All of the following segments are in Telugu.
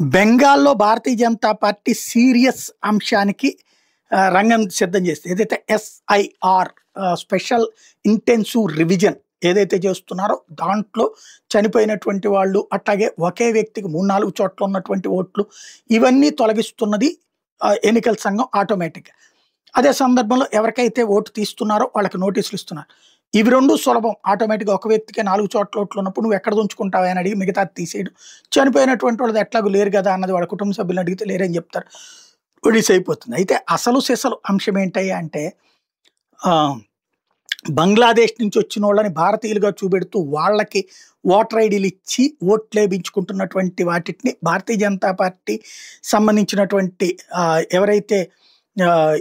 బెంగాల్‌లో భారతీయ జనతా పార్టీ సీరియస్ అంశానికి రంగం సిద్ధం చేసింది. ఏదైతే ఎస్ఐఆర్ స్పెషల్ ఇంటెన్సివ్ రివిజన్ ఏదైతే చేస్తున్నారో దాంట్లో చనిపోయినటువంటి వాళ్ళు, అట్లాగే ఒకే వ్యక్తికి 3, 4 చోట్ల ఉన్నటువంటి ఓట్లు ఇవన్నీ తొలగిస్తున్నది ఎన్నికల సంఘం ఆటోమేటిక్‌గా. అదే సందర్భంలో ఎవరికైతే ఓటు తీస్తున్నారో వాళ్ళకి నోటీసులు ఇస్తున్నారు. ఇవి 2 సులభం. ఆటోమేటిక్‌గా ఒక వ్యక్తికే 4 చోట్ల ఓట్లు ఉన్నప్పుడు నువ్వు ఎక్కడ ఉంచుకుంటావా అని అడిగి మిగతాది తీసేయడం. చనిపోయినటువంటి వాళ్ళది ఎట్లాగో లేరు కదా అన్నది వాళ్ళ కుటుంబ సభ్యులను అడిగితే లేరని చెప్తారు. రిలీజ్ అయిపోతుంది. అయితే అసలు సిసలు అంశం ఏంటయ్యా అంటే ఆహ్, బంగ్లాదేశ్ నుంచి వచ్చినోళ్ళని భారతీయులుగా చూపెడుతూ వాళ్ళకి ఓటర్ ఐడీలు ఇచ్చి ఓట్లేపించుకుంటున్నటువంటి వాటిని భారతీయ జనతా పార్టీ సంబంధించినటువంటి ఎవరైతే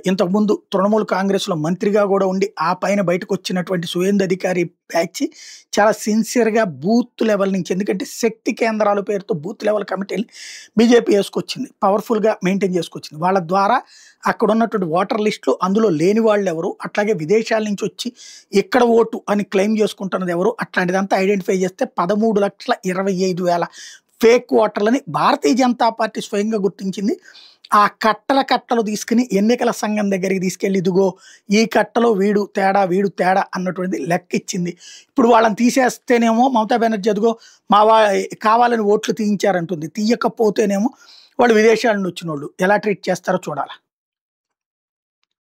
ఇంతకుముందు తృణమూల్ కాంగ్రెస్‌లో మంత్రిగా గూడా ఉండి, ఆ పైన బయటకొచ్చినటువంటి సువేందు అధికారి బ్యాచ్ చాలా సిన్సియర్‌గా బూత్ లెవెల్ నుంచి, ఎందుకంటే శక్తి కేంద్రాల పేరుతో బూత్ లెవెల్ కమిటీలని బీజేపీ యేసుకొచ్చింది. పవర్‌ఫుల్‌గా మెయింటైన్ చేసుకొచ్చింది. వాళ్ళ ద్వారా అక్కడున్నటువంటి ఓటర్ లిస్ట్‌లు అందులో లేని వాళ్ళెవరు, అట్లాగే విదేశాల నుంచి వచ్చి ఇక్కడ ఓటు అని క్లెయిమ్ చేసుకుంటున్నది ఎవరు, అట్లాంటిదంతా ఐడెంటిఫై చేస్తే 13,25,000 ఫేక్ ఓటర్లని భారతీయ జనతా పార్టీ స్వయంగా గుర్తించింది. ఆ కట్టలు తీసుకొని ఎన్నికల సంఘం దగ్గరికి తీసుకెళ్ళి, ఇదిగో ఈ కట్టలో వీడు తేడా అన్నటువంటిది లెక్కిచ్చింది. ఇప్పుడు వాళ్ళని తీసేస్తేనేమో మమతా బెనర్జీ అదిగో కావాలని ఓట్లు తీయించారంటుంది. తీయకపోతేనేమో వాళ్ళు విదేశాల నుంచి వచ్చినోళ్ళు ఎలా ట్రీట్ చేస్తారో చూడాలి.